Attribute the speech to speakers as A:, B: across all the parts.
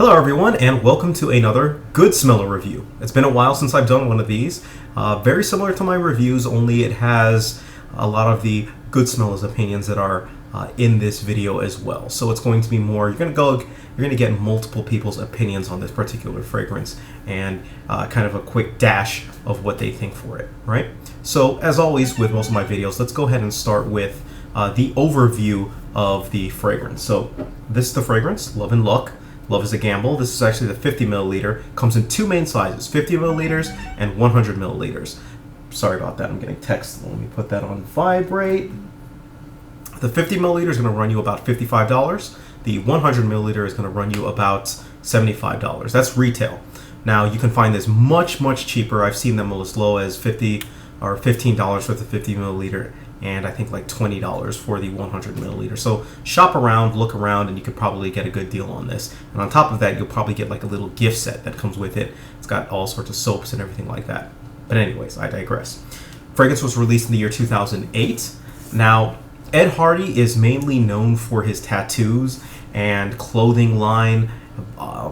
A: Hello everyone, and welcome to another Goodsmellas review. It's been a while since I've done one of these. Very similar to my reviews, only it has a lot of the Goodsmellas opinions that are in this video as well. So it's going to be more, you're going to get multiple people's opinions on this particular fragrance and kind of a quick dash of what they think for it, right? So as always with most of my videos, let's go ahead and start with the overview of the fragrance. So this is the fragrance, Love and Luck. Love is a Gamble. This is actually the 50 milliliter. Comes in two main sizes, 50 milliliters and 100 milliliters. Sorry about that, I'm getting text. Let me put that on vibrate. The 50 milliliter is going to run you about $55. The 100 milliliter is going to run you about $75. That's retail. Now you can find this much cheaper. I've seen them as low as $50 or $15 for the 50 milliliter. And I think like $20 for the 100 milliliter. So shop around, look around, and you could probably get a good deal on this. And on top of that, you'll probably get like a little gift set that comes with it. It's got all sorts of soaps and everything like that. But anyways, I digress. Fragrance was released in the year 2008. Now, Ed Hardy is mainly known for his tattoos and clothing line,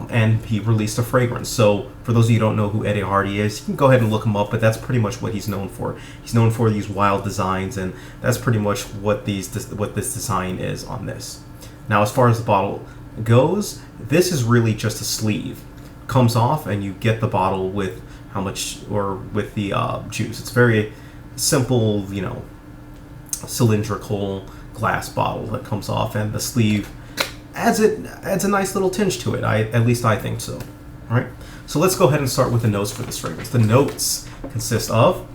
A: and he released a fragrance. So for those of you who don't know who Eddie Hardy is, you can go ahead and look him up, but that's pretty much what he's known for. He's known for these wild designs, and that's pretty much what this design is on this. Now, as far as the bottle goes, this is really just a sleeve. Comes off, and you get the bottle with how much, or with the juice. It's very simple, cylindrical glass bottle that comes off, and the sleeve adds a nice little tinge to it. At least I think so. All right. So let's go ahead and start with the notes for this fragrance. The notes consist of,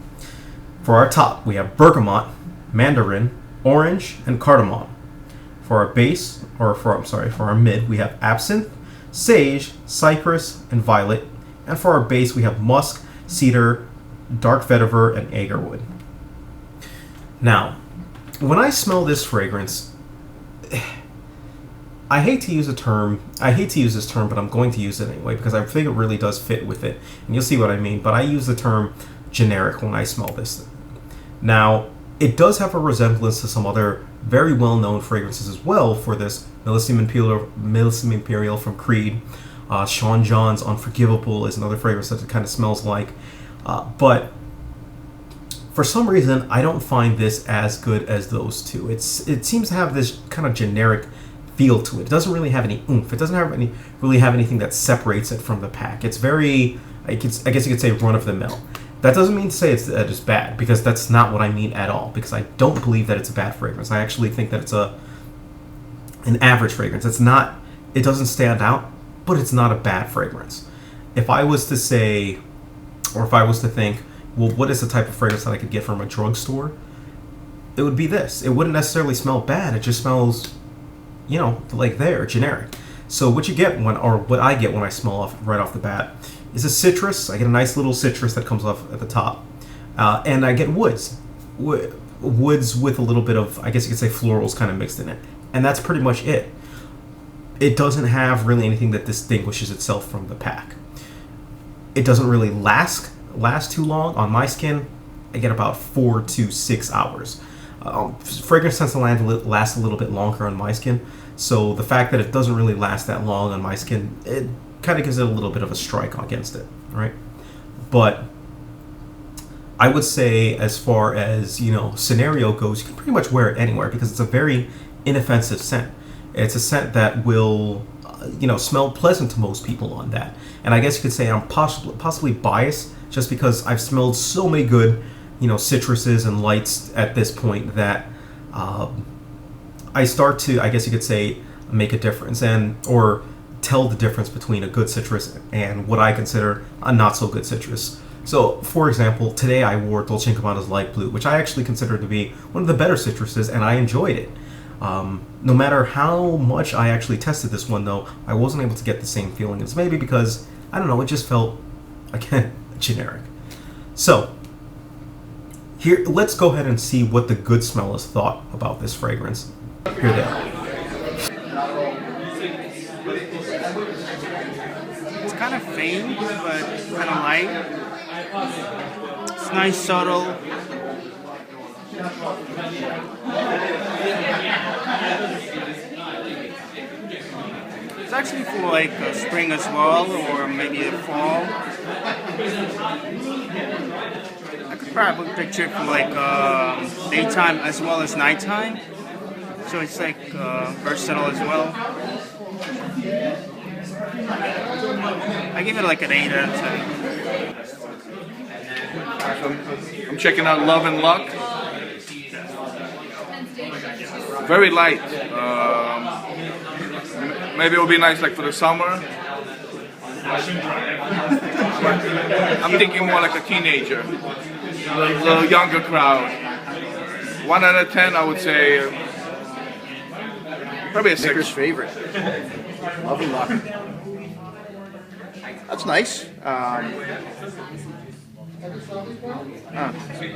A: for our top, we have bergamot, mandarin, orange, and cardamom. For our base, or for our mid, we have absinthe, sage, cypress, and violet. And for our base, we have musk, cedar, dark vetiver, and agarwood. Now, when I smell this fragrance, I hate to use this term, but I'm going to use it anyway because I think it really does fit with it. And you'll see what I mean, but I use the term generic when I smell this. Now, it does have a resemblance to some other very well-known fragrances as well for this. Millésime Imperial from Creed. Sean John's Unforgivable is another fragrance that it kind of smells like. But for some reason, I don't find this as good as those two. It seems to have this kind of generic feel to it. It doesn't really have any oomph. It doesn't really have anything that separates it from the pack. It's very, I guess you could say, run-of-the-mill. That doesn't mean to say that it's bad, because that's not what I mean at all, because I don't believe that it's a bad fragrance. I actually think that it's an average fragrance. It doesn't stand out, but it's not a bad fragrance. If I was to say, or if I was to think, well, what is the type of fragrance that I could get from a drugstore? It would be this. It wouldn't necessarily smell bad. It just smells, like generic. So what you get what I get when I smell right off the bat is a citrus. I get a nice little citrus that comes off at the top. And I get woods. Woods with a little bit of, I guess you could say, florals kind of mixed in it. And that's pretty much it. It doesn't have really anything that distinguishes itself from the pack. It doesn't really last too long. On my skin, I get about 4 to 6 hours. Fragrance tends to last a little bit longer on my skin, so the fact that it doesn't really last that long on my skin, it kind of gives it a little bit of a strike against it, right? But I would say, as far as scenario goes, you can pretty much wear it anywhere because it's a very inoffensive scent. It's a scent that will smell pleasant to most people on that. And I guess you could say I'm possibly biased just because I've smelled so many good citruses and lights at this point that I start to, I guess you could say, make a difference or tell the difference between a good citrus and what I consider a not so good citrus. So, for example, today I wore Dolce & Gabbana's Light Blue, which I actually consider to be one of the better citruses, and I enjoyed it. No matter how much I actually tested this one, though, I wasn't able to get the same feeling. It's maybe because, I don't know, it just felt, again, generic. So, here, let's go ahead and see what the Goodsmellas thought about this fragrance. Here they are.
B: It's kind of faint, but kind of light. It's nice, subtle. It's actually for like spring as well, or maybe a fall. I could probably picture it for like daytime as well as nighttime. So it's like versatile as well. I give it like an 8 out of 10.
C: I'm checking out Love and Luck. Very light. Maybe it would be nice like for the summer. I'm thinking more like a teenager, a little younger crowd. 1 out of 10, I would say probably a 6.
D: Maker's favorite. Love and Luck. That's nice.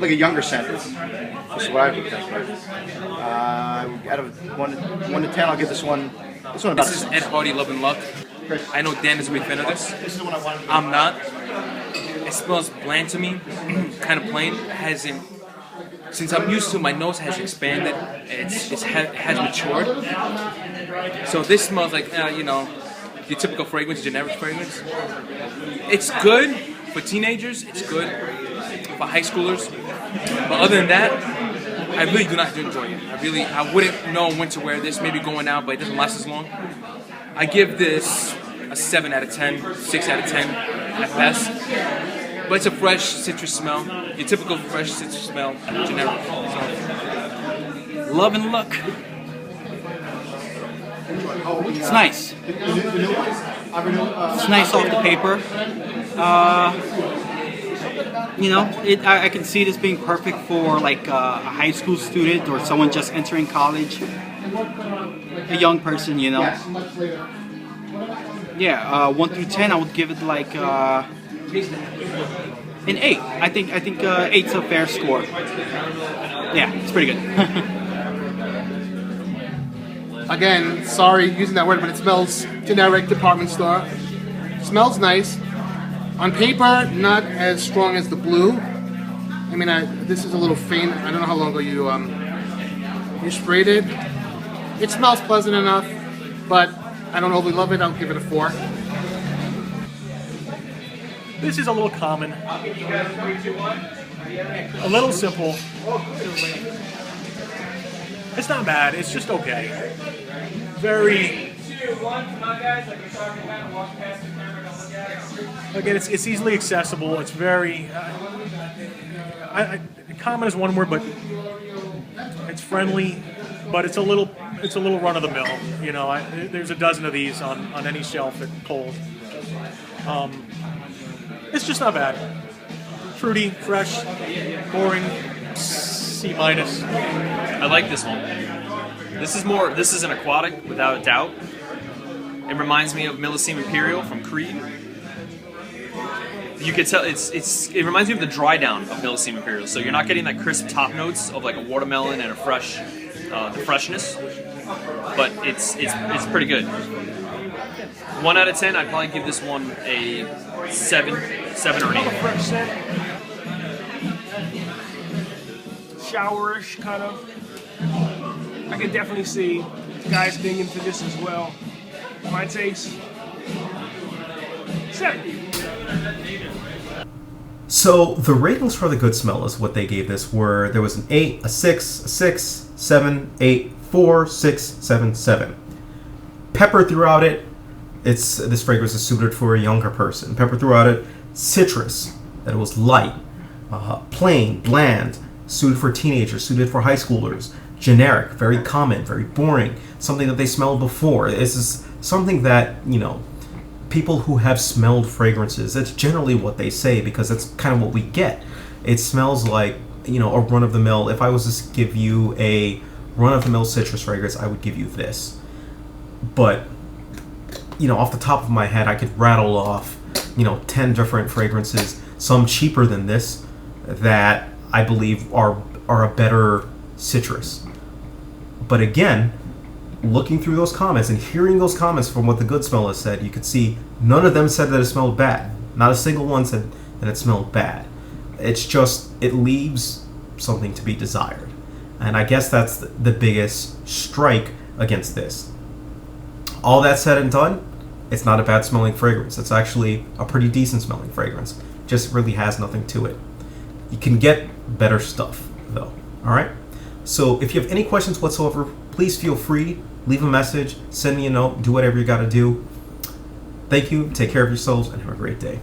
D: Like a younger scent. That's what I would think. Out of 1 to 10, I'll give this one. This one about.
E: This is Ed Hardy, Love and Luck. I know Dan is a big fan of this.
D: This is the one I wanted.
E: I'm not. It smells bland to me, kind of plain. Hasn't. Since I'm used to, my nose has expanded. It has matured. So this smells like your typical fragrance, generic fragrance. It's good for teenagers. It's good for high schoolers. But other than that, I really do not enjoy it. I wouldn't know when to wear this. Maybe going out, but it doesn't last as long. I give this a 7 out of 10, 6 out of 10 at best. But it's a fresh citrus smell. Your typical fresh citrus smell, generic. So, Love and Luck.
F: It's nice. It's nice off the paper. I can see this being perfect for like a high school student or someone just entering college. A young person, Yeah, 1 through 10, I would give it like an 8. I think 8's a fair score. Yeah, it's pretty good.
G: Again, sorry using that word, but it smells generic department store. Smells nice. On paper, not as strong as the blue. I mean, this is a little faint. I don't know how long ago you sprayed it. It smells pleasant enough, but I don't overly love it. I'll give it a 4.
H: This is a little common, a little simple. It's not bad. It's just okay. Very. Again, it's easily accessible. It's very. Common is one word, but it's friendly. But it's a little run of the mill. There's a dozen of these on any shelf at Kohl's. It's just not bad. Fruity, fresh, boring, C-.
I: I like this one. This is an aquatic without a doubt. It reminds me of Millesime Imperial from Creed. You could tell it reminds me of the dry down of Millesime Imperial. So you're not getting that crisp top notes of like a watermelon and a fresh the freshness, but it's pretty good. 1 out of 10, I'd probably give this one a 7 or an 8.
J: Fresh scent. Showerish, kind of. I can definitely see guys being into this as well. My taste, 7.
A: So the ratings for the Goodsmellas, what they gave this were, there was an 8, a 6, a 6, 7, 8, 4, 6, 7, 7. Pepper throughout it. This fragrance is suited for a younger person. Pepper throughout it. Citrus, that it was light, plain, bland, suited for teenagers, suited for high schoolers. Generic, very common, very boring. Something that they smelled before. This is something that people who have smelled fragrances, that's generally what they say, because that's kind of what we get. It smells like a run-of-the-mill. If I was to give you a run-of-the-mill citrus fragrance, I would give you this. But off the top of my head, I could rattle off 10 different fragrances, some cheaper than this, that I believe are a better citrus. But again, looking through those comments and hearing those comments from what the Goodsmellas said, you could see none of them said that it smelled bad. Not a single one said that it smelled bad. It's just, it leaves something to be desired. And I guess that's the biggest strike against this. All that said and done, it's not a bad smelling fragrance. It's actually a pretty decent smelling fragrance. Just really has nothing to it. You can get better stuff though. All right. So if you have any questions whatsoever, please feel free. Leave a message, send me a note, do whatever you got to do. Thank you. Take care of yourselves and have a great day.